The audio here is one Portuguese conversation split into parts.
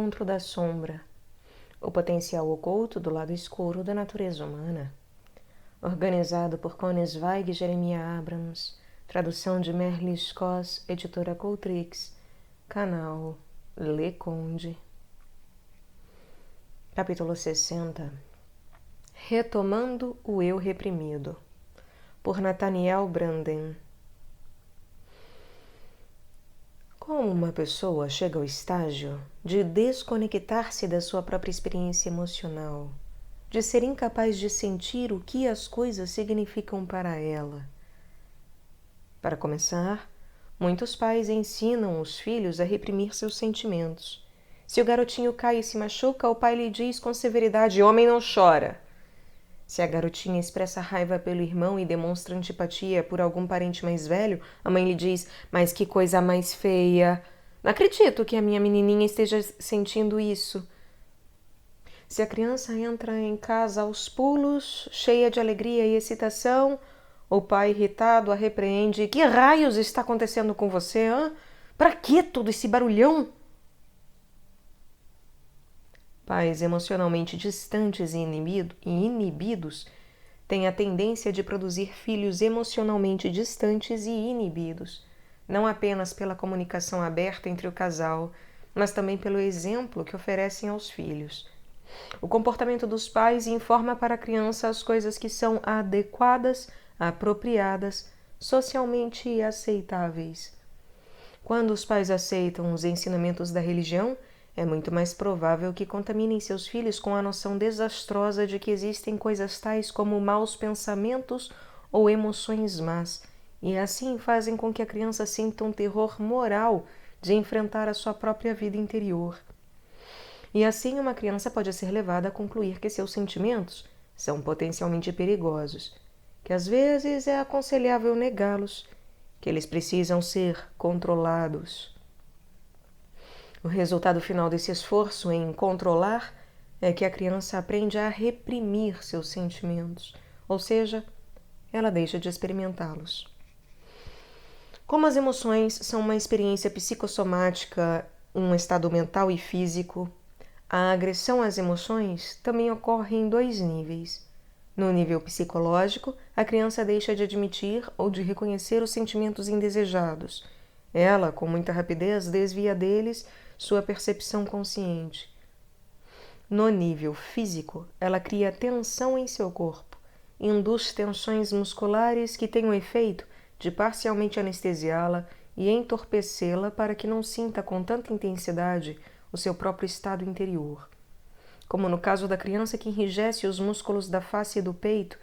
encontro da sombra, o potencial oculto do lado escuro da natureza humana. Organizado por Connie Zweig e Jeremiah Abrams, tradução de Merle Scott, editora Coutrix, canal Le Conde. Capítulo 60. Retomando o Eu Reprimido, por Nathaniel Branden. Como uma pessoa chega ao estágio de desconectar-se da sua própria experiência emocional, de ser incapaz de sentir o que as coisas significam para ela? Para começar, muitos pais ensinam os filhos a reprimir seus sentimentos. Se o garotinho cai e se machuca, o pai lhe diz com severidade: "Homem não chora." Se a garotinha expressa raiva pelo irmão e demonstra antipatia por algum parente mais velho, a mãe lhe diz: "Mas que coisa mais feia! Não acredito que a minha menininha esteja sentindo isso." Se a criança entra em casa aos pulos, cheia de alegria e excitação, o pai irritado a repreende: "Que raios está acontecendo com você, hã? Para que todo esse barulhão?" Pais emocionalmente distantes e inibidos têm a tendência de produzir filhos emocionalmente distantes e inibidos, não apenas pela comunicação aberta entre o casal, mas também pelo exemplo que oferecem aos filhos. O comportamento dos pais informa para a criança as coisas que são adequadas, apropriadas, socialmente aceitáveis. Quando os pais aceitam os ensinamentos da religião, é muito mais provável que contaminem seus filhos com a noção desastrosa de que existem coisas tais como maus pensamentos ou emoções más, e assim fazem com que a criança sinta um terror moral de enfrentar a sua própria vida interior. E assim uma criança pode ser levada a concluir que seus sentimentos são potencialmente perigosos, que às vezes é aconselhável negá-los, que eles precisam ser controlados. O resultado final desse esforço em controlar é que a criança aprende a reprimir seus sentimentos, ou seja, ela deixa de experimentá-los. Como as emoções são uma experiência psicossomática, um estado mental e físico, a agressão às emoções também ocorre em dois níveis. No nível psicológico, a criança deixa de admitir ou de reconhecer os sentimentos indesejados. Ela, com muita rapidez, desvia deles sua percepção consciente. No nível físico, ela cria tensão em seu corpo, induz tensões musculares que têm o efeito de parcialmente anestesiá-la e entorpecê-la para que não sinta com tanta intensidade o seu próprio estado interior. Como no caso da criança que enrijece os músculos da face e do peito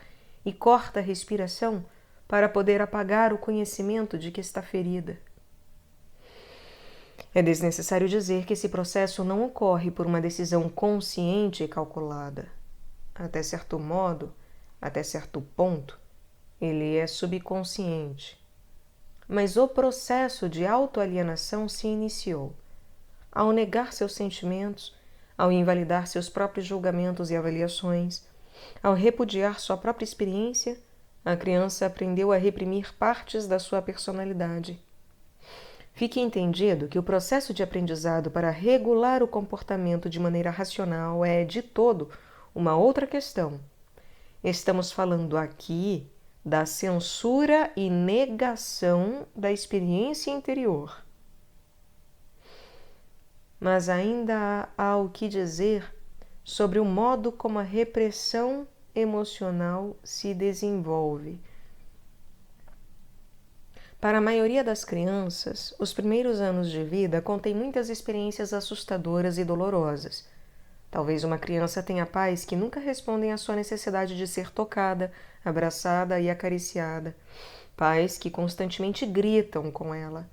e corta a respiração para poder apagar o conhecimento de que está ferida. É desnecessário dizer que esse processo não ocorre por uma decisão consciente e calculada. Até certo modo, até certo ponto, ele é subconsciente. Mas o processo de autoalienação se iniciou. Ao negar seus sentimentos, ao invalidar seus próprios julgamentos e avaliações, ao repudiar sua própria experiência, a criança aprendeu a reprimir partes da sua personalidade. Fique entendido que o processo de aprendizado para regular o comportamento de maneira racional é, de todo, uma outra questão. Estamos falando aqui da censura e negação da experiência interior. Mas ainda há o que dizer sobre o modo como a repressão emocional se desenvolve. Para a maioria das crianças, os primeiros anos de vida contêm muitas experiências assustadoras e dolorosas. Talvez uma criança tenha pais que nunca respondem à sua necessidade de ser tocada, abraçada e acariciada. Pais que constantemente gritam com ela,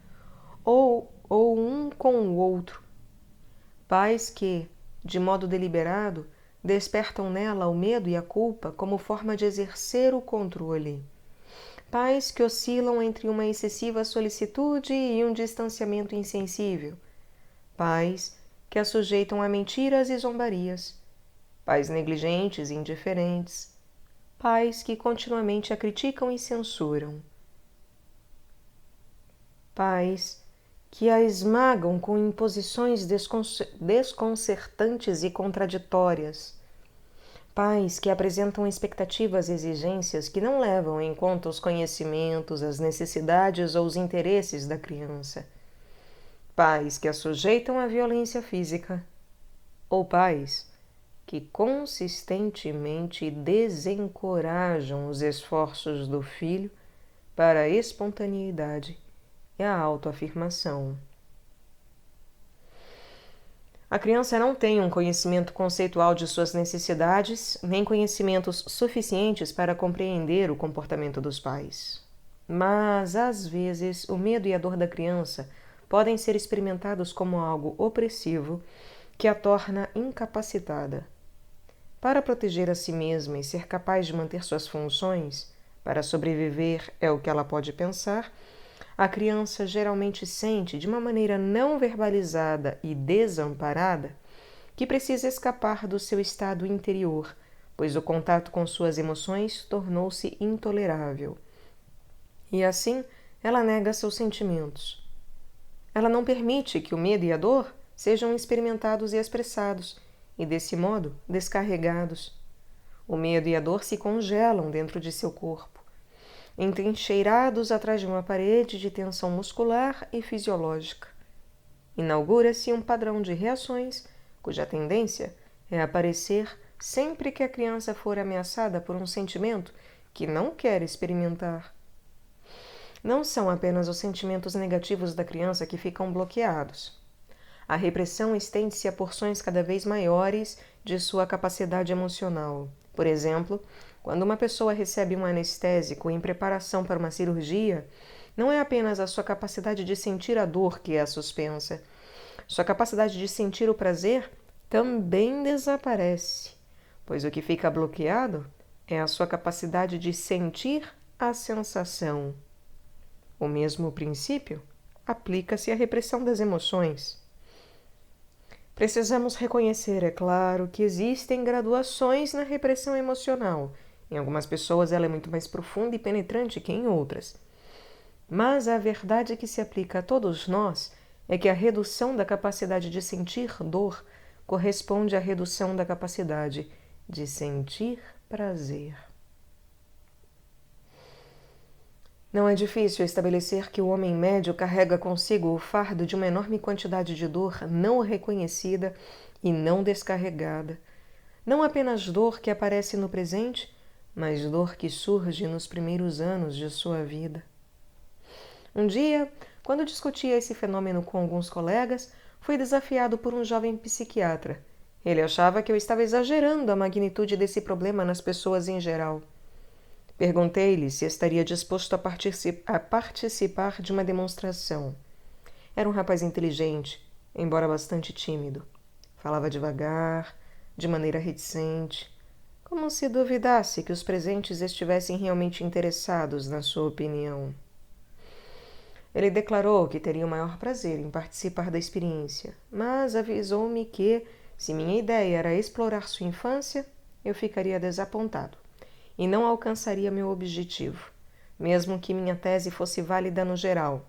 ou um com o outro. Pais que, de modo deliberado, despertam nela o medo e a culpa como forma de exercer o controle. Pais que oscilam entre uma excessiva solicitude e um distanciamento insensível. Pais que a sujeitam a mentiras e zombarias. Pais negligentes e indiferentes. Pais que continuamente a criticam e censuram. Pais que a esmagam com imposições desconcertantes e contraditórias. Pais que apresentam expectativas e exigências que não levam em conta os conhecimentos, as necessidades ou os interesses da criança. Pais que a sujeitam à violência física. Ou pais que consistentemente desencorajam os esforços do filho para a espontaneidade e a autoafirmação. A criança não tem um conhecimento conceitual de suas necessidades, nem conhecimentos suficientes para compreender o comportamento dos pais. Mas, às vezes, o medo e a dor da criança podem ser experimentados como algo opressivo que a torna incapacitada. Para proteger a si mesma e ser capaz de manter suas funções, para sobreviver é o que ela pode pensar, a criança geralmente sente, de uma maneira não verbalizada e desamparada, que precisa escapar do seu estado interior, pois o contato com suas emoções tornou-se intolerável. E assim, ela nega seus sentimentos. Ela não permite que o medo e a dor sejam experimentados e expressados, e desse modo descarregados. O medo e a dor se congelam dentro de seu corpo, entrincheirados atrás de uma parede de tensão muscular e fisiológica. Inaugura-se um padrão de reações cuja tendência é aparecer sempre que a criança for ameaçada por um sentimento que não quer experimentar. Não são apenas os sentimentos negativos da criança que ficam bloqueados. A repressão estende-se a porções cada vez maiores de sua capacidade emocional. Por exemplo, quando uma pessoa recebe um anestésico em preparação para uma cirurgia, não é apenas a sua capacidade de sentir a dor que é suspensa. Sua capacidade de sentir o prazer também desaparece, pois o que fica bloqueado é a sua capacidade de sentir a sensação. O mesmo princípio aplica-se à repressão das emoções. Precisamos reconhecer, é claro, que existem graduações na repressão emocional. Em algumas pessoas ela é muito mais profunda e penetrante que em outras. Mas a verdade que se aplica a todos nós é que a redução da capacidade de sentir dor corresponde à redução da capacidade de sentir prazer. Não é difícil estabelecer que o homem médio carrega consigo o fardo de uma enorme quantidade de dor não reconhecida e não descarregada. Não apenas dor que aparece no presente, mas dor que surge nos primeiros anos de sua vida. Um dia, quando discutia esse fenômeno com alguns colegas, fui desafiado por um jovem psiquiatra. Ele achava que eu estava exagerando a magnitude desse problema nas pessoas em geral. Perguntei-lhe se estaria disposto a participar de uma demonstração. Era um rapaz inteligente, embora bastante tímido. Falava devagar, de maneira reticente, como se duvidasse que os presentes estivessem realmente interessados na sua opinião. Ele declarou que teria o maior prazer em participar da experiência, mas avisou-me que, se minha ideia era explorar sua infância, eu ficaria desapontado e não alcançaria meu objetivo, mesmo que minha tese fosse válida no geral,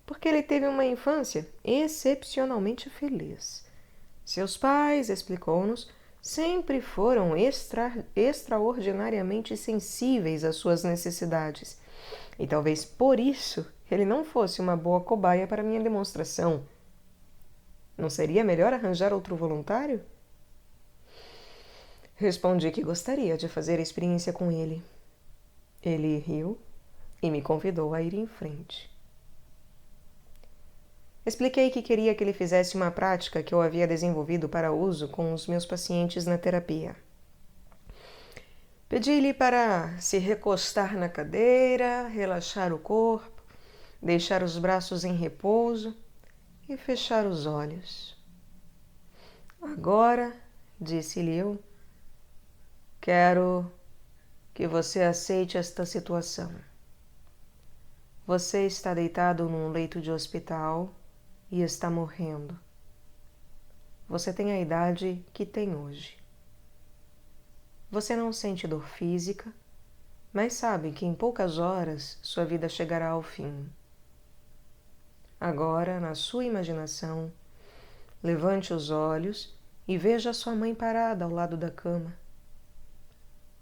porque ele teve uma infância excepcionalmente feliz. Seus pais, explicou-nos, sempre foram extraordinariamente sensíveis às suas necessidades, e talvez por isso ele não fosse uma boa cobaia para minha demonstração. Não seria melhor arranjar outro voluntário? Respondi que gostaria de fazer a experiência com ele. Ele riu e me convidou a ir em frente. Expliquei que queria que ele fizesse uma prática que eu havia desenvolvido para uso com os meus pacientes na terapia. Pedi-lhe para se recostar na cadeira, relaxar o corpo, deixar os braços em repouso e fechar os olhos. Agora, disse-lhe eu, quero que você aceite esta situação. Você está deitado num leito de hospital e está morrendo. Você tem a idade que tem hoje. Você não sente dor física, mas sabe que em poucas horas sua vida chegará ao fim. Agora, na sua imaginação, levante os olhos e veja sua mãe parada ao lado da cama.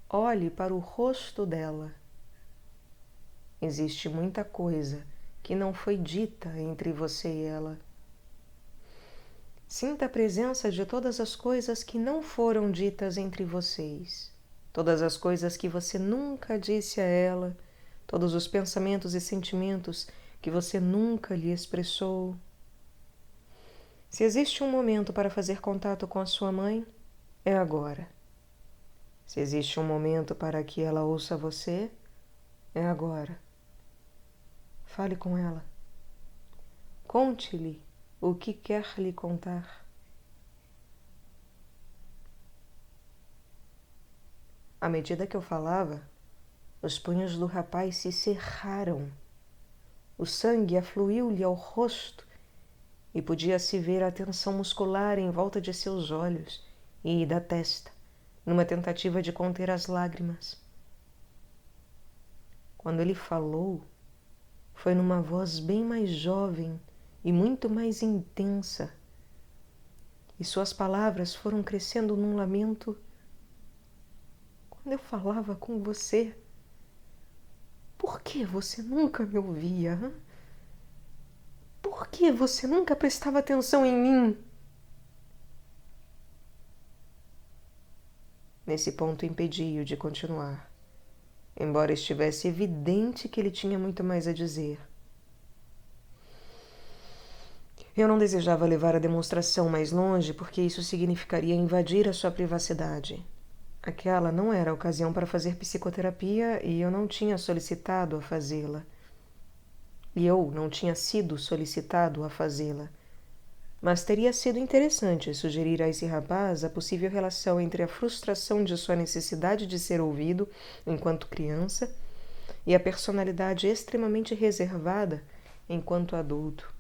Olhe para o rosto dela. Existe muita coisa que não foi dita entre você e ela. Sinta a presença de todas as coisas que não foram ditas entre vocês, todas as coisas que você nunca disse a ela, todos os pensamentos e sentimentos que você nunca lhe expressou. Se existe um momento para fazer contato com a sua mãe, é agora. Se existe um momento para que ela ouça você, é agora. Fale com ela. Conte-lhe o que quer lhe contar. À medida que eu falava, os punhos do rapaz se cerraram. O sangue afluiu-lhe ao rosto e podia-se ver a tensão muscular em volta de seus olhos e da testa, numa tentativa de conter as lágrimas. Quando ele falou, foi numa voz bem mais jovem e muito mais intensa, e suas palavras foram crescendo num lamento. Quando eu falava com você, por que você nunca me ouvia? Hein? Por que você nunca prestava atenção em mim? Nesse ponto impedi-o de continuar, embora estivesse evidente que ele tinha muito mais a dizer. Eu não desejava levar a demonstração mais longe porque isso significaria invadir a sua privacidade. Aquela não era a ocasião para fazer psicoterapia e eu não tinha solicitado a fazê-la. E eu não tinha sido solicitado a fazê-la. Mas teria sido interessante sugerir a esse rapaz a possível relação entre a frustração de sua necessidade de ser ouvido enquanto criança e a personalidade extremamente reservada enquanto adulto.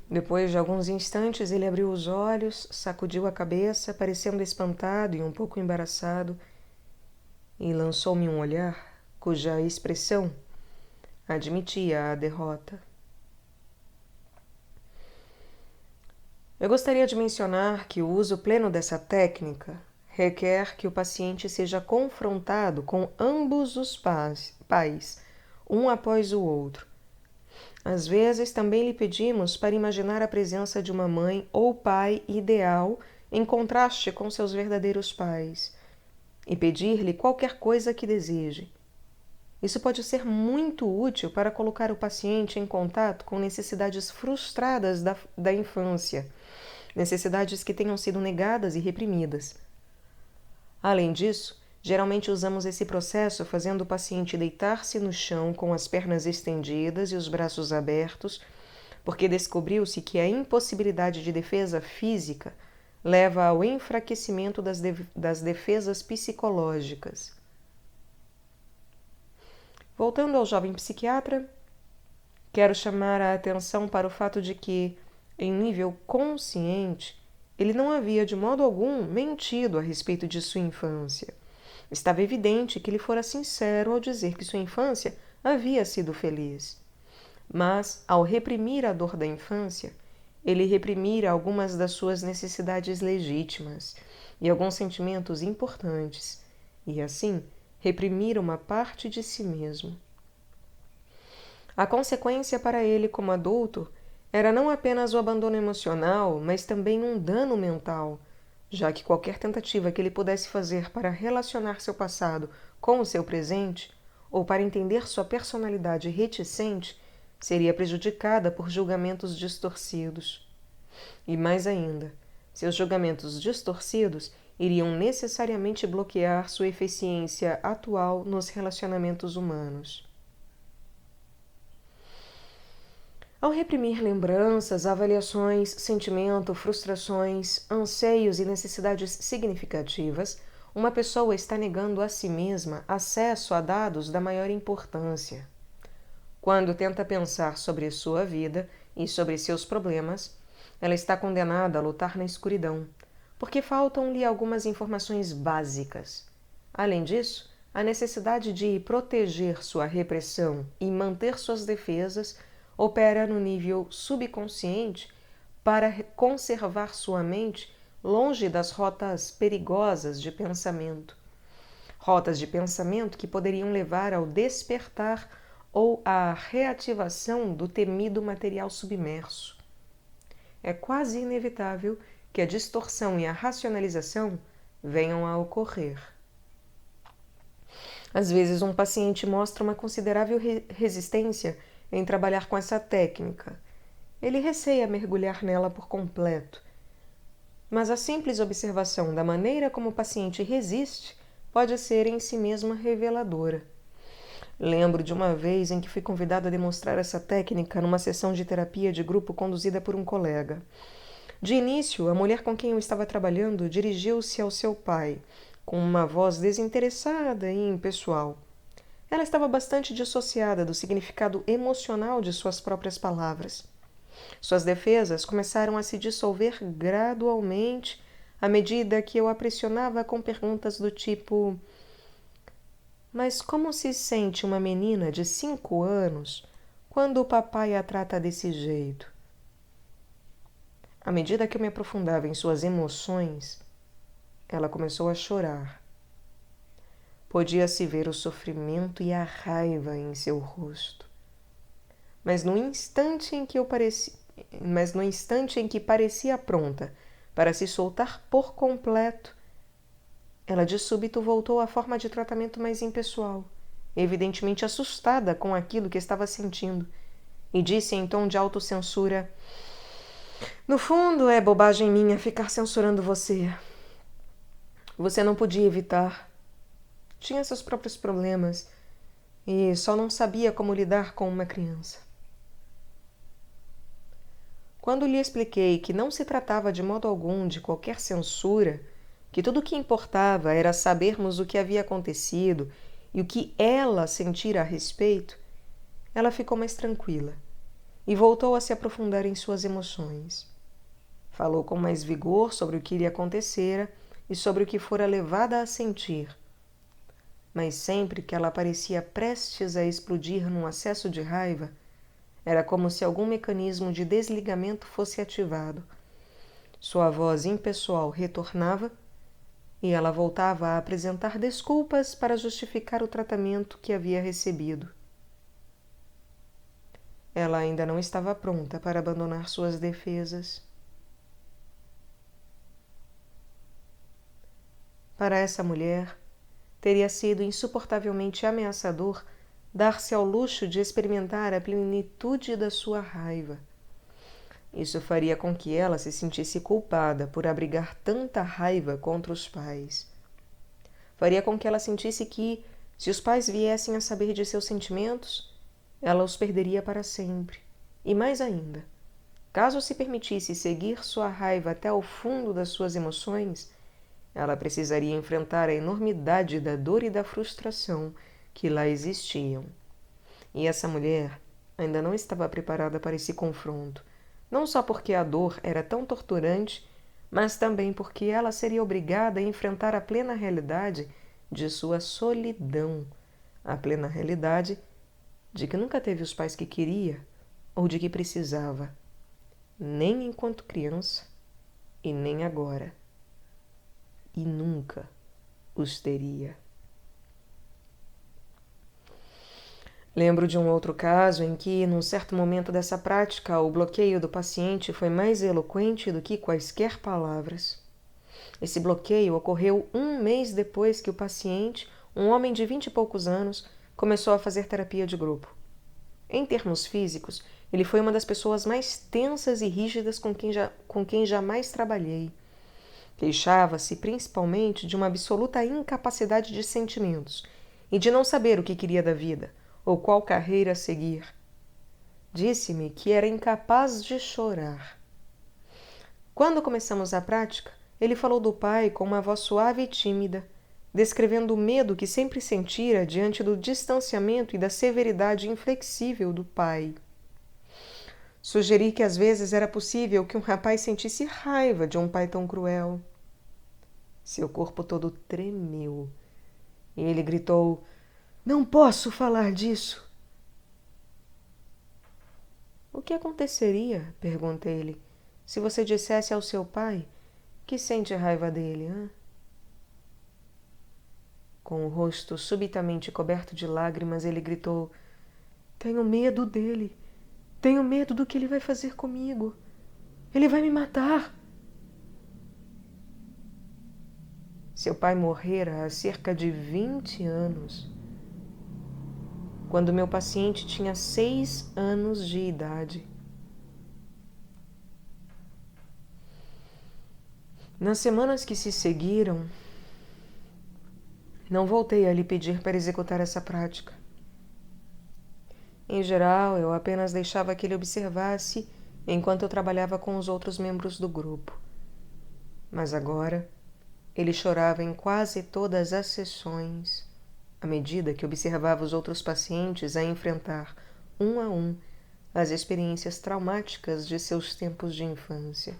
Depois de alguns instantes, ele abriu os olhos, sacudiu a cabeça, parecendo espantado e um pouco embaraçado, e lançou-me um olhar cuja expressão admitia a derrota. Eu gostaria de mencionar que o uso pleno dessa técnica requer que o paciente seja confrontado com ambos os pais, um após o outro. Às vezes também lhe pedimos para imaginar a presença de uma mãe ou pai ideal em contraste com seus verdadeiros pais e pedir-lhe qualquer coisa que deseje. Isso pode ser muito útil para colocar o paciente em contato com necessidades frustradas da infância, necessidades que tenham sido negadas e reprimidas. Além disso, geralmente usamos esse processo fazendo o paciente deitar-se no chão com as pernas estendidas e os braços abertos, porque descobriu-se que a impossibilidade de defesa física leva ao enfraquecimento das defesas psicológicas. Voltando ao jovem psiquiatra, quero chamar a atenção para o fato de que, em nível consciente, ele não havia de modo algum mentido a respeito de sua infância. Estava evidente que ele fora sincero ao dizer que sua infância havia sido feliz. Mas, ao reprimir a dor da infância, ele reprimira algumas das suas necessidades legítimas e alguns sentimentos importantes, e assim reprimira uma parte de si mesmo. A consequência para ele como adulto era não apenas o abandono emocional, mas também um dano mental, já que qualquer tentativa que ele pudesse fazer para relacionar seu passado com o seu presente, ou para entender sua personalidade reticente, seria prejudicada por julgamentos distorcidos. E mais ainda, seus julgamentos distorcidos iriam necessariamente bloquear sua eficiência atual nos relacionamentos humanos. Ao reprimir lembranças, avaliações, sentimento, frustrações, anseios e necessidades significativas, uma pessoa está negando a si mesma acesso a dados da maior importância. Quando tenta pensar sobre sua vida e sobre seus problemas, ela está condenada a lutar na escuridão, porque faltam-lhe algumas informações básicas. Além disso, a necessidade de proteger sua repressão e manter suas defesas opera no nível subconsciente para conservar sua mente longe das rotas perigosas de pensamento. Rotas de pensamento que poderiam levar ao despertar ou à reativação do temido material submerso. É quase inevitável que a distorção e a racionalização venham a ocorrer. Às vezes, um paciente mostra uma considerável resistência em trabalhar com essa técnica. Ele receia mergulhar nela por completo. Mas a simples observação da maneira como o paciente resiste pode ser em si mesma reveladora. Lembro de uma vez em que fui convidada a demonstrar essa técnica numa sessão de terapia de grupo conduzida por um colega. De início, a mulher com quem eu estava trabalhando dirigiu-se ao seu pai, com uma voz desinteressada e impessoal. Ela estava bastante dissociada do significado emocional de suas próprias palavras. Suas defesas começaram a se dissolver gradualmente à medida que eu a pressionava com perguntas do tipo: mas como se sente uma menina de 5 anos quando o papai a trata desse jeito? À medida que eu me aprofundava em suas emoções, ela começou a chorar. Podia-se ver o sofrimento e a raiva em seu rosto. Mas no instante em que parecia pronta para se soltar por completo, ela de súbito voltou à forma de tratamento mais impessoal, evidentemente assustada com aquilo que estava sentindo, e disse em tom de autocensura: no fundo, é bobagem minha ficar censurando você. Você não podia evitar. Tinha seus próprios problemas e só não sabia como lidar com uma criança. Quando lhe expliquei que não se tratava de modo algum de qualquer censura, que tudo o que importava era sabermos o que havia acontecido e o que ela sentira a respeito, ela ficou mais tranquila e voltou a se aprofundar em suas emoções. Falou com mais vigor sobre o que lhe acontecera e sobre o que fora levada a sentir. Mas sempre que ela parecia prestes a explodir num acesso de raiva, era como se algum mecanismo de desligamento fosse ativado. Sua voz impessoal retornava e ela voltava a apresentar desculpas para justificar o tratamento que havia recebido. Ela ainda não estava pronta para abandonar suas defesas. Para essa mulher, teria sido insuportavelmente ameaçador dar-se ao luxo de experimentar a plenitude da sua raiva. Isso faria com que ela se sentisse culpada por abrigar tanta raiva contra os pais. Faria com que ela sentisse que, se os pais viessem a saber de seus sentimentos, ela os perderia para sempre. E mais ainda, caso se permitisse seguir sua raiva até o fundo das suas emoções, ela precisaria enfrentar a enormidade da dor e da frustração que lá existiam. E essa mulher ainda não estava preparada para esse confronto, não só porque a dor era tão torturante, mas também porque ela seria obrigada a enfrentar a plena realidade de sua solidão, a plena realidade de que nunca teve os pais que queria ou de que precisava, nem enquanto criança e nem agora. E nunca os teria. Lembro de um outro caso em que, num certo momento dessa prática, o bloqueio do paciente foi mais eloquente do que quaisquer palavras. Esse bloqueio ocorreu 1 mês depois que o paciente, um homem de 20 e poucos anos, começou a fazer terapia de grupo. Em termos físicos, ele foi uma das pessoas mais tensas e rígidas com quem jamais trabalhei. Queixava-se principalmente de uma absoluta incapacidade de sentimentos e de não saber o que queria da vida ou qual carreira a seguir. Disse-me que era incapaz de chorar. Quando começamos a prática, ele falou do pai com uma voz suave e tímida, descrevendo o medo que sempre sentira diante do distanciamento e da severidade inflexível do pai. Sugeri que às vezes era possível que um rapaz sentisse raiva de um pai tão cruel. Seu corpo todo tremeu e ele gritou: não posso falar disso. O que aconteceria, perguntei-lhe, se você dissesse ao seu pai que sente raiva dele, hein? Com o rosto subitamente coberto de lágrimas, ele gritou: Tenho medo dele. Tenho medo do que ele vai fazer comigo. Ele vai me matar. Seu pai morrera há cerca de 20 anos, quando meu paciente tinha 6 anos de idade. Nas semanas que se seguiram, não voltei a lhe pedir para executar essa prática. Em geral, eu apenas deixava que ele observasse enquanto eu trabalhava com os outros membros do grupo. Mas agora, ele chorava em quase todas as sessões, à medida que observava os outros pacientes a enfrentar, um a um, as experiências traumáticas de seus tempos de infância.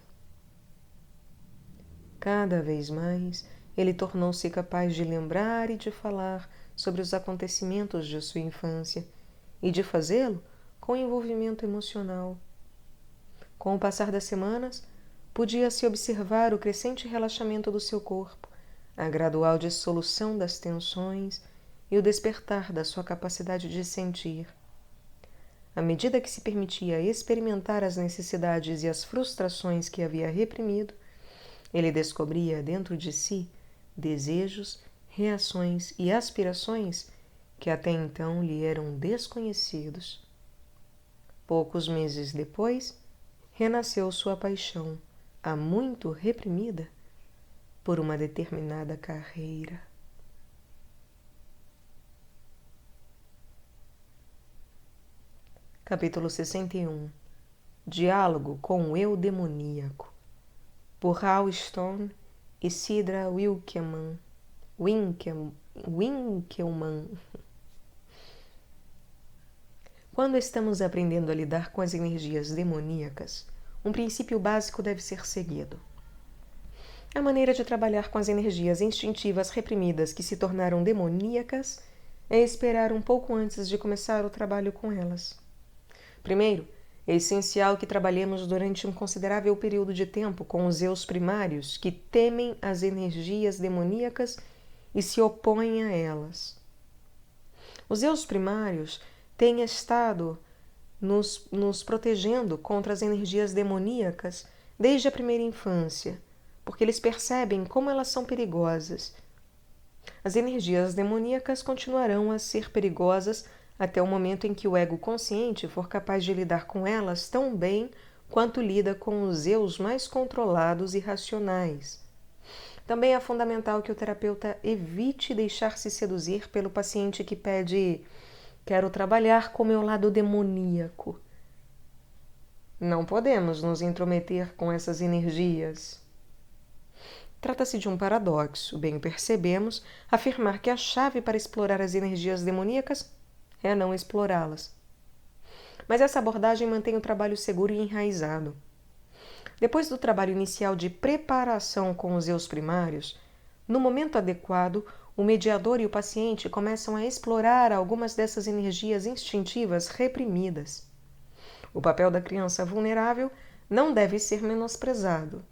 Cada vez mais, ele tornou-se capaz de lembrar e de falar sobre os acontecimentos de sua infância e de fazê-lo com envolvimento emocional. Com o passar das semanas, podia-se observar o crescente relaxamento do seu corpo, a gradual dissolução das tensões e o despertar da sua capacidade de sentir. À medida que se permitia experimentar as necessidades e as frustrações que havia reprimido, ele descobria dentro de si desejos, reações e aspirações que até então lhe eram desconhecidos. Poucos meses depois, renasceu sua paixão, há muito reprimida, por uma determinada carreira. Capítulo 61. Diálogo com o eu demoníaco, por Hal Stone e Sidra Winckelmann. Quando estamos aprendendo a lidar com as energias demoníacas, um princípio básico deve ser seguido. A maneira de trabalhar com as energias instintivas reprimidas que se tornaram demoníacas é esperar um pouco antes de começar o trabalho com elas. Primeiro, é essencial que trabalhemos durante um considerável período de tempo com os eus primários que temem as energias demoníacas e se opõem a elas. Os eus primários têm estado nos protegendo contra as energias demoníacas desde a primeira infância, porque eles percebem como elas são perigosas. As energias demoníacas continuarão a ser perigosas até o momento em que o ego consciente for capaz de lidar com elas tão bem quanto lida com os eus mais controlados e racionais. Também é fundamental que o terapeuta evite deixar-se seduzir pelo paciente que pede: quero trabalhar com meu lado demoníaco. Não podemos nos intrometer com essas energias. Trata-se de um paradoxo, bem percebemos, afirmar que a chave para explorar as energias demoníacas é não explorá-las. Mas essa abordagem mantém o trabalho seguro e enraizado. Depois do trabalho inicial de preparação com os eus primários, no momento adequado, o mediador e o paciente começam a explorar algumas dessas energias instintivas reprimidas. O papel da criança vulnerável não deve ser menosprezado.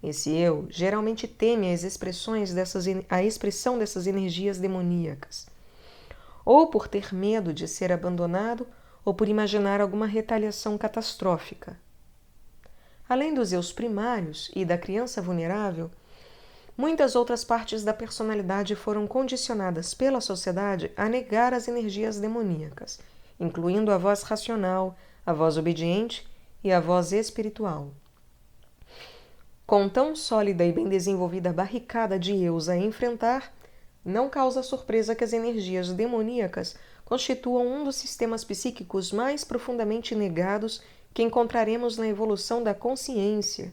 Esse eu geralmente teme a expressão dessas energias demoníacas, ou por ter medo de ser abandonado, ou por imaginar alguma retaliação catastrófica. Além dos eus primários e da criança vulnerável, muitas outras partes da personalidade foram condicionadas pela sociedade a negar as energias demoníacas, incluindo a voz racional, a voz obediente e a voz espiritual. Com tão sólida e bem desenvolvida barricada de eus a enfrentar, não causa surpresa que as energias demoníacas constituam um dos sistemas psíquicos mais profundamente negados que encontraremos na evolução da consciência.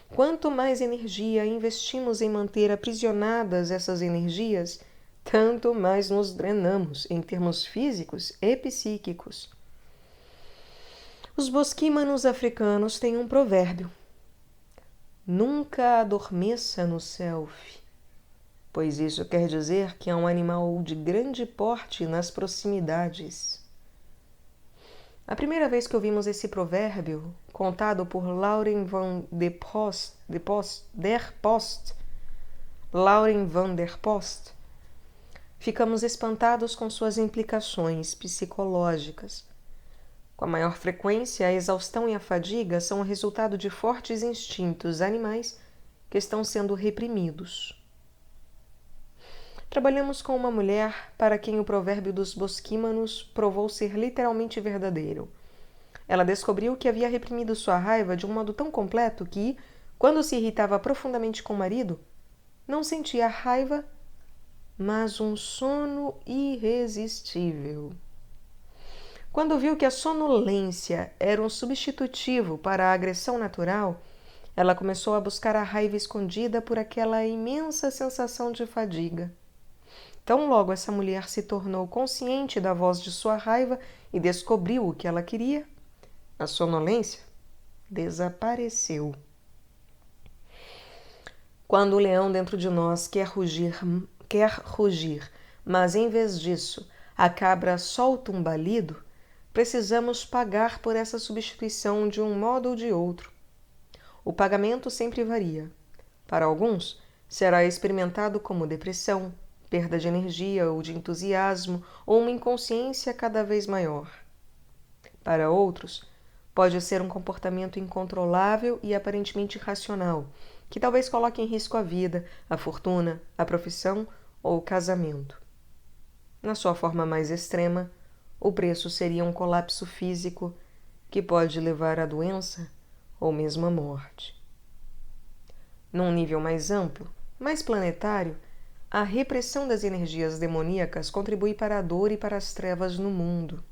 Quanto mais energia investimos em manter aprisionadas essas energias, tanto mais nos drenamos em termos físicos e psíquicos. Os bosquímanos africanos têm um provérbio: nunca adormeça no self, pois isso quer dizer que há um animal de grande porte nas proximidades. A primeira vez que ouvimos esse provérbio, contado por Lauren van der Post, ficamos espantados com suas implicações psicológicas. Com a maior frequência, a exaustão e a fadiga são o resultado de fortes instintos animais que estão sendo reprimidos. Trabalhamos com uma mulher para quem o provérbio dos bosquímanos provou ser literalmente verdadeiro. Ela descobriu que havia reprimido sua raiva de um modo tão completo que, quando se irritava profundamente com o marido, não sentia raiva, mas um sono irresistível. Quando viu que a sonolência era um substitutivo para a agressão natural, ela começou a buscar a raiva escondida por aquela imensa sensação de fadiga. Tão logo essa mulher se tornou consciente da voz de sua raiva e descobriu o que ela queria, a sonolência desapareceu. Quando o leão dentro de nós quer rugir, mas em vez disso a cabra solta um balido, precisamos pagar por essa substituição de um modo ou de outro. O pagamento sempre varia. Para alguns, será experimentado como depressão, perda de energia ou de entusiasmo ou uma inconsciência cada vez maior. Para outros, pode ser um comportamento incontrolável e aparentemente irracional, que talvez coloque em risco a vida, a fortuna, a profissão ou o casamento. Na sua forma mais extrema, o preço seria um colapso físico que pode levar à doença ou mesmo à morte. Num nível mais amplo, mais planetário, a repressão das energias demoníacas contribui para a dor e para as trevas no mundo.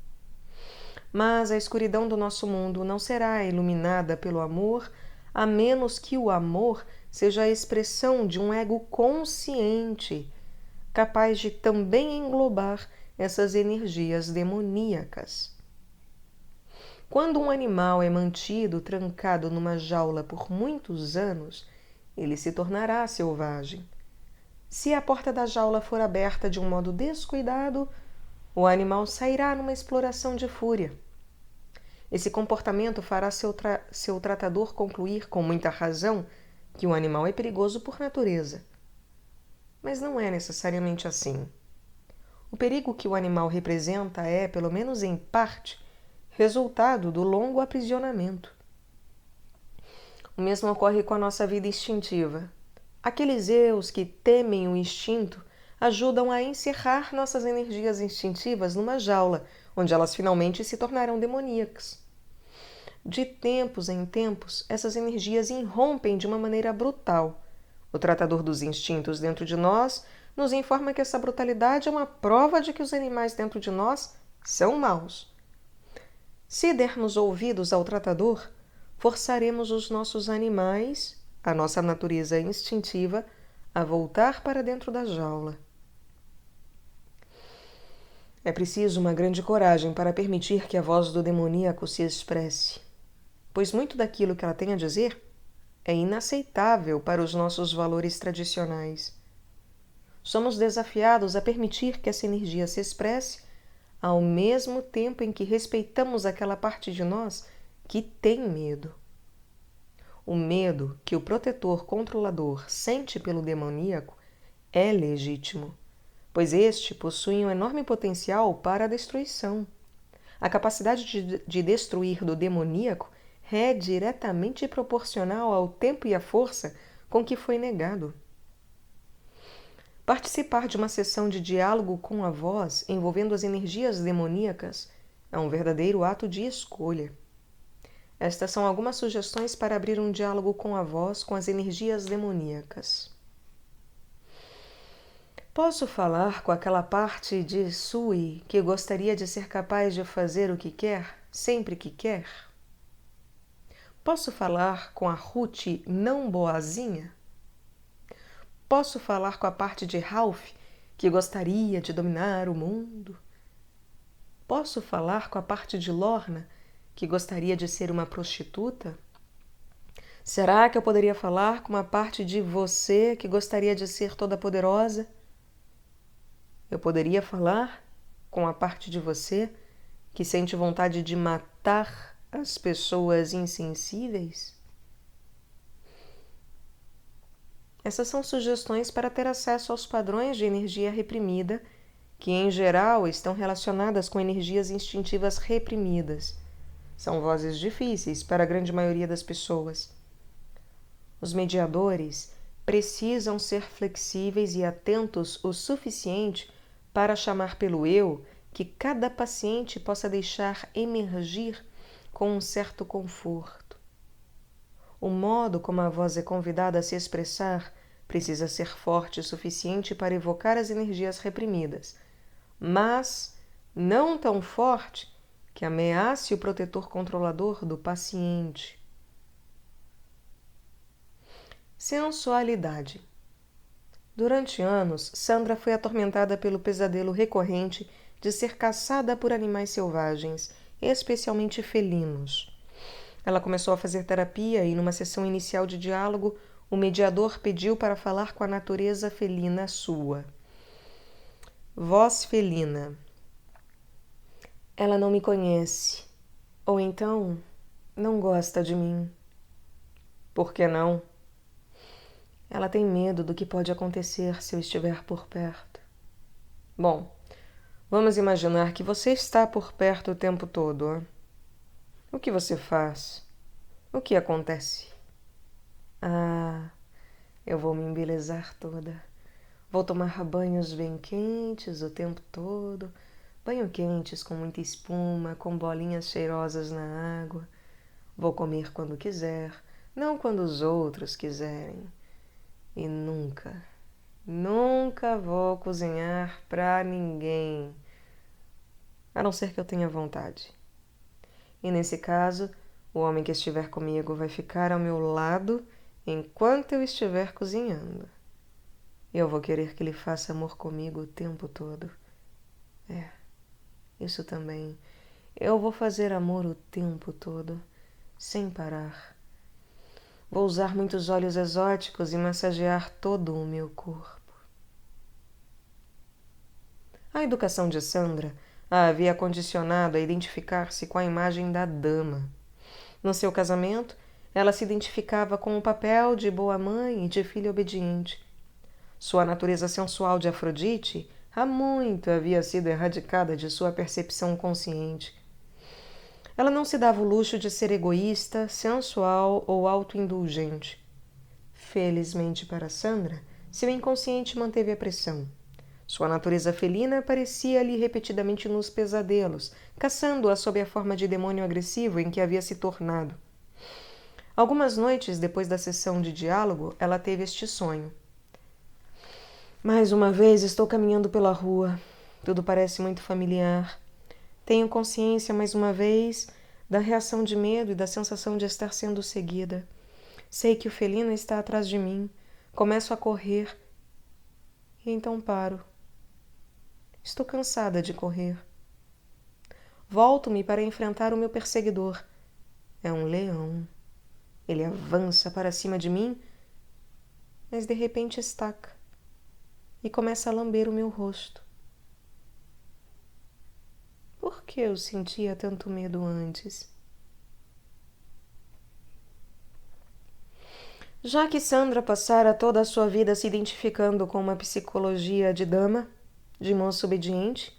Mas a escuridão do nosso mundo não será iluminada pelo amor, a menos que o amor seja a expressão de um ego consciente, capaz de também englobar essas energias demoníacas. Quando um animal é mantido trancado numa jaula por muitos anos, ele se tornará selvagem. Se a porta da jaula for aberta de um modo descuidado, o animal sairá numa exploração de fúria. Esse comportamento fará seu tratador concluir com muita razão que o animal é perigoso por natureza. Mas não é necessariamente assim. O perigo que o animal representa é, pelo menos em parte, resultado do longo aprisionamento. O mesmo ocorre com a nossa vida instintiva. Aqueles eus que temem o instinto ajudam a encerrar nossas energias instintivas numa jaula, onde elas finalmente se tornarão demoníacas. De tempos em tempos, essas energias irrompem de uma maneira brutal. O tratador dos instintos dentro de nós nos informa que essa brutalidade é uma prova de que os animais dentro de nós são maus. Se dermos ouvidos ao tratador, forçaremos os nossos animais, a nossa natureza instintiva, a voltar para dentro da jaula. É preciso uma grande coragem para permitir que a voz do demoníaco se expresse, pois muito daquilo que ela tem a dizer é inaceitável para os nossos valores tradicionais. Somos desafiados a permitir que essa energia se expresse ao mesmo tempo em que respeitamos aquela parte de nós que tem medo. O medo que o protetor controlador sente pelo demoníaco é legítimo, pois este possui um enorme potencial para a destruição. A capacidade de destruir do demoníaco é diretamente proporcional ao tempo e à força com que foi negado. Participar de uma sessão de diálogo com a voz envolvendo as energias demoníacas é um verdadeiro ato de escolha. Estas são algumas sugestões para abrir um diálogo com a voz com as energias demoníacas. Posso falar com aquela parte de Sui que gostaria de ser capaz de fazer o que quer, sempre que quer? Posso falar com a Ruth não boazinha? Posso falar com a parte de Ralph que gostaria de dominar o mundo? Posso falar com a parte de Lorna que gostaria de ser uma prostituta? Será que eu poderia falar com uma parte de você que gostaria de ser toda poderosa? Eu poderia falar com a parte de você que sente vontade de matar as pessoas insensíveis? Essas são sugestões para ter acesso aos padrões de energia reprimida, que em geral estão relacionadas com energias instintivas reprimidas. São vozes difíceis para a grande maioria das pessoas. Os mediadores precisam ser flexíveis e atentos o suficiente para chamar pelo eu que cada paciente possa deixar emergir com um certo conforto. O modo como a voz é convidada a se expressar precisa ser forte o suficiente para evocar as energias reprimidas, mas não tão forte que ameace o protetor controlador do paciente. Sensualidade. Durante anos, Sandra foi atormentada pelo pesadelo recorrente de ser caçada por animais selvagens, especialmente felinos. Ela começou a fazer terapia e, numa sessão inicial de diálogo, o mediador pediu para falar com a natureza felina sua. Voz felina. Ela não me conhece, ou então não gosta de mim. Por que não? Ela tem medo do que pode acontecer se eu estiver por perto. Bom, vamos imaginar que você está por perto o tempo todo. O que você faz? O que acontece? Ah, eu vou me embelezar toda. Vou tomar banhos bem quentes o tempo todo. Banho quentes com muita espuma, com bolinhas cheirosas na água. Vou comer quando quiser, não quando os outros quiserem. E nunca, nunca vou cozinhar pra ninguém, a não ser que eu tenha vontade. E nesse caso, o homem que estiver comigo vai ficar ao meu lado enquanto eu estiver cozinhando. Eu vou querer que ele faça amor comigo o tempo todo. Isso também. Eu vou fazer amor o tempo todo, sem parar. Vou usar muitos óleos exóticos e massagear todo o meu corpo. A educação de Sandra a havia condicionado a identificar-se com a imagem da dama. No seu casamento, ela se identificava com o papel de boa mãe e de filha obediente. Sua natureza sensual de Afrodite há muito havia sido erradicada de sua percepção consciente. Ela não se dava o luxo de ser egoísta, sensual ou autoindulgente. Felizmente para Sandra, seu inconsciente manteve a pressão. Sua natureza felina aparecia-lhe repetidamente nos pesadelos, caçando-a sob a forma de demônio agressivo em que havia se tornado. Algumas noites depois da sessão de diálogo, ela teve este sonho. Mais uma vez estou caminhando pela rua. Tudo parece muito familiar. Tenho consciência, mais uma vez, da reação de medo e da sensação de estar sendo seguida. Sei que o felino está atrás de mim. Começo a correr. E então paro. Estou cansada de correr. Volto-me para enfrentar o meu perseguidor. É um leão. Ele avança para cima de mim, mas de repente estaca e começa a lamber o meu rosto. Por que eu sentia tanto medo antes? Já que Sandra passara toda a sua vida se identificando com uma psicologia de dama, de moça obediente,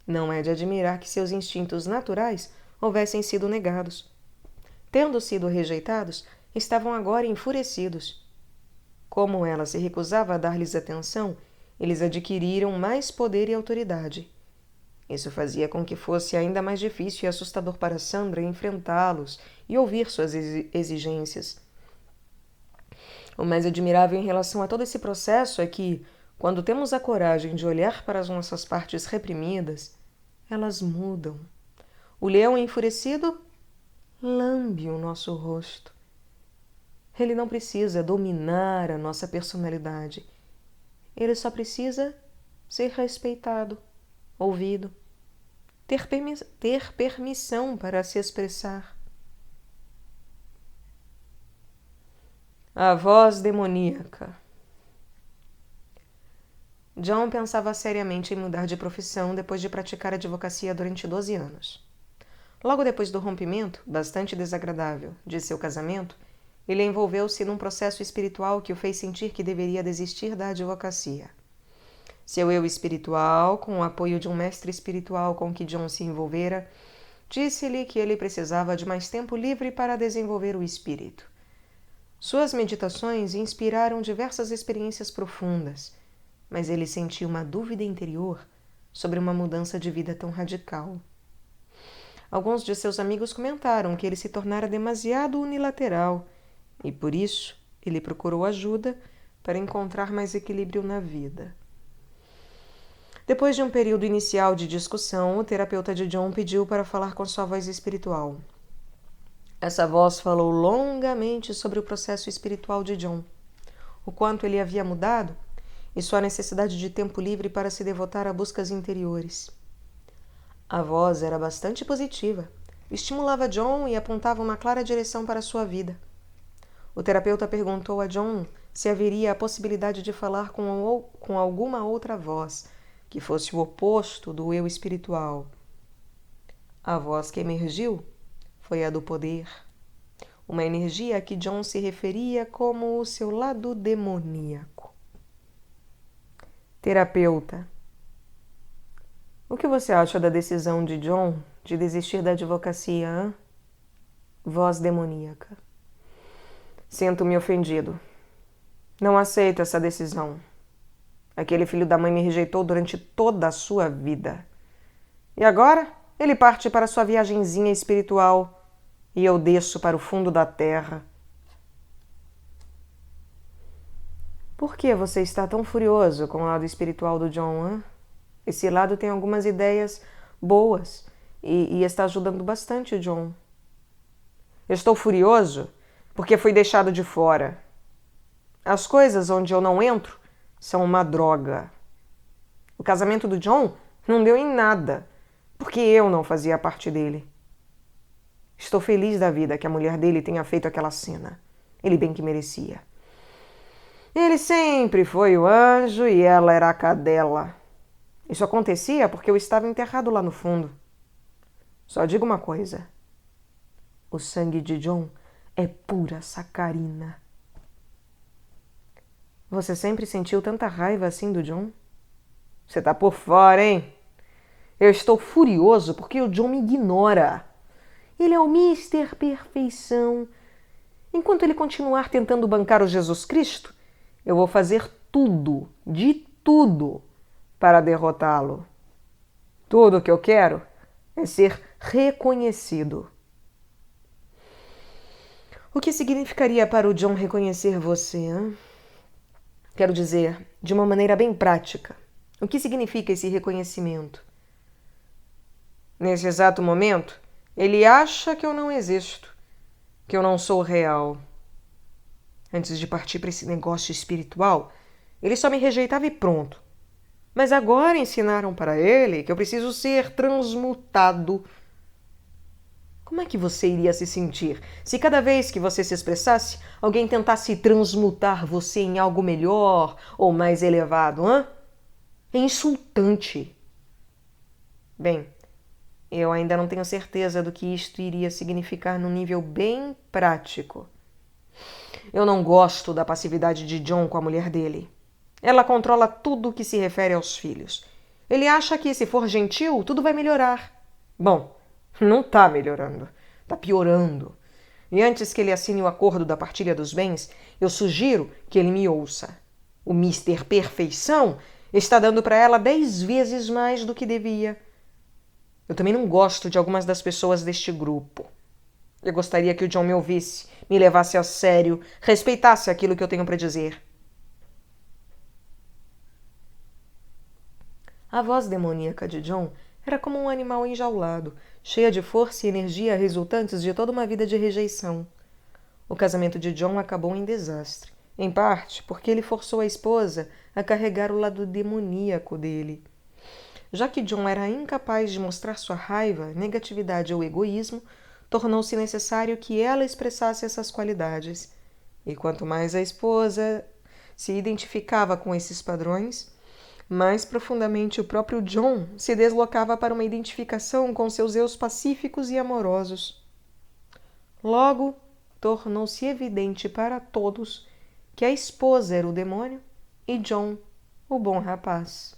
não é de admirar que seus instintos naturais houvessem sido negados. Tendo sido rejeitados, estavam agora enfurecidos. Como ela se recusava a dar-lhes atenção, eles adquiriram mais poder e autoridade. Isso fazia com que fosse ainda mais difícil e assustador para Sandra enfrentá-los e ouvir suas exigências. O mais admirável em relação a todo esse processo é que, quando temos a coragem de olhar para as nossas partes reprimidas, elas mudam. O leão enfurecido lambe o nosso rosto. Ele não precisa dominar a nossa personalidade. Ele só precisa ser respeitado, ouvido, ter permissão para se expressar. A voz demoníaca. John pensava seriamente em mudar de profissão depois de praticar advocacia durante 12 anos. Logo depois do rompimento, bastante desagradável, de seu casamento, ele envolveu-se num processo espiritual que o fez sentir que deveria desistir da advocacia. Seu eu espiritual, com o apoio de um mestre espiritual com que John se envolvera, disse-lhe que ele precisava de mais tempo livre para desenvolver o espírito. Suas meditações inspiraram diversas experiências profundas, mas ele sentia uma dúvida interior sobre uma mudança de vida tão radical. Alguns de seus amigos comentaram que ele se tornara demasiado unilateral e, por isso, ele procurou ajuda para encontrar mais equilíbrio na vida. Depois de um período inicial de discussão, o terapeuta de John pediu para falar com sua voz espiritual. Essa voz falou longamente sobre o processo espiritual de John, o quanto ele havia mudado e sua necessidade de tempo livre para se devotar a buscas interiores. A voz era bastante positiva, estimulava John e apontava uma clara direção para sua vida. O terapeuta perguntou a John se haveria a possibilidade de falar com alguma outra voz, que fosse o oposto do eu espiritual. A voz que emergiu foi a do poder, uma energia a que John se referia como o seu lado demoníaco. Terapeuta: o que você acha da decisão de John de desistir da advocacia, hein? Voz demoníaca: sinto-me ofendido. Não aceito essa decisão. Aquele filho da mãe me rejeitou durante toda a sua vida. E agora ele parte para sua viagenzinha espiritual e eu desço para o fundo da terra. Por que você está tão furioso com o lado espiritual do John, hein? Esse lado tem algumas ideias boas e está ajudando bastante o John. Eu estou furioso porque fui deixado de fora. As coisas onde eu não entro são uma droga. O casamento do John não deu em nada, porque eu não fazia parte dele. Estou feliz da vida que a mulher dele tenha feito aquela cena. Ele bem que merecia. Ele sempre foi o anjo e ela era a cadela. Isso acontecia porque eu estava enterrado lá no fundo. Só digo uma coisa: o sangue de John é pura sacarina. Você sempre sentiu tanta raiva assim do John? Você tá por fora, hein? Eu estou furioso porque o John me ignora. Ele é o Mister Perfeição. Enquanto ele continuar tentando bancar o Jesus Cristo, eu vou fazer tudo, de tudo, para derrotá-lo. Tudo o que eu quero é ser reconhecido. O que significaria para o John reconhecer você, hein? Quero dizer, de uma maneira bem prática, o que significa esse reconhecimento? Nesse exato momento, ele acha que eu não existo, que eu não sou real. Antes de partir para esse negócio espiritual, ele só me rejeitava e pronto. Mas agora ensinaram para ele que eu preciso ser transmutado. Como é que você iria se sentir se cada vez que você se expressasse, alguém tentasse transmutar você em algo melhor ou mais elevado, hã? É insultante. Bem, eu ainda não tenho certeza do que isto iria significar num nível bem prático. Eu não gosto da passividade de John com a mulher dele. Ela controla tudo o que se refere aos filhos. Ele acha que, se for gentil, tudo vai melhorar. Bom, não está melhorando. Está piorando. E antes que ele assine o acordo da partilha dos bens, eu sugiro que ele me ouça. O Mister Perfeição está dando para ela 10 vezes mais do que devia. Eu também não gosto de algumas das pessoas deste grupo. Eu gostaria que o John me ouvisse, me levasse a sério, respeitasse aquilo que eu tenho para dizer. A voz demoníaca de John era como um animal enjaulado, cheia de força e energia resultantes de toda uma vida de rejeição. O casamento de John acabou em desastre, em parte porque ele forçou a esposa a carregar o lado demoníaco dele. Já que John era incapaz de mostrar sua raiva, negatividade ou egoísmo, tornou-se necessário que ela expressasse essas qualidades. E quanto mais a esposa se identificava com esses padrões, Mais profundamente, o próprio John se deslocava para uma identificação com seus eus pacíficos e amorosos. Logo, tornou-se evidente para todos que a esposa era o demônio e John, o bom rapaz.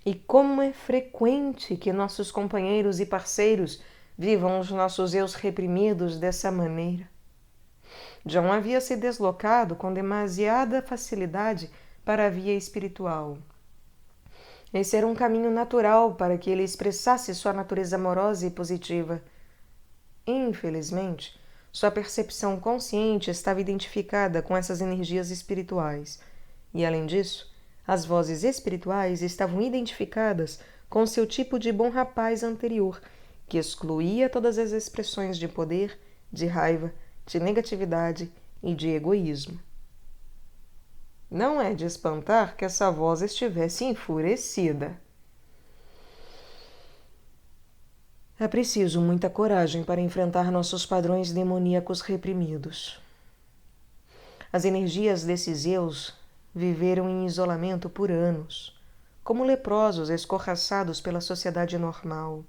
E como é frequente que nossos companheiros e parceiros vivam os nossos eus reprimidos dessa maneira. John havia se deslocado com demasiada facilidade para a via espiritual. Esse era um caminho natural para que ele expressasse sua natureza amorosa e positiva. Infelizmente, sua percepção consciente estava identificada com essas energias espirituais, e além disso, as vozes espirituais estavam identificadas com seu tipo de bom rapaz anterior, que excluía todas as expressões de poder, de raiva, de negatividade e de egoísmo. Não é de espantar que essa voz estivesse enfurecida. É preciso muita coragem para enfrentar nossos padrões demoníacos reprimidos. As energias desses eus viveram em isolamento por anos, como leprosos escorraçados pela sociedade normal.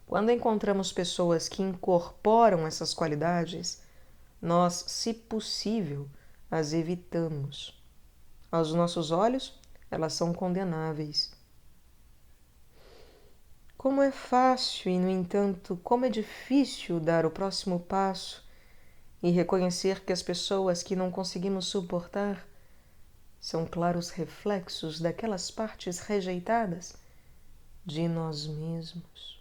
Quando encontramos pessoas que incorporam essas qualidades, nós, se possível, as evitamos. Aos nossos olhos, elas são condenáveis. Como é fácil e, no entanto, como é difícil dar o próximo passo e reconhecer que as pessoas que não conseguimos suportar são claros reflexos daquelas partes rejeitadas de nós mesmos.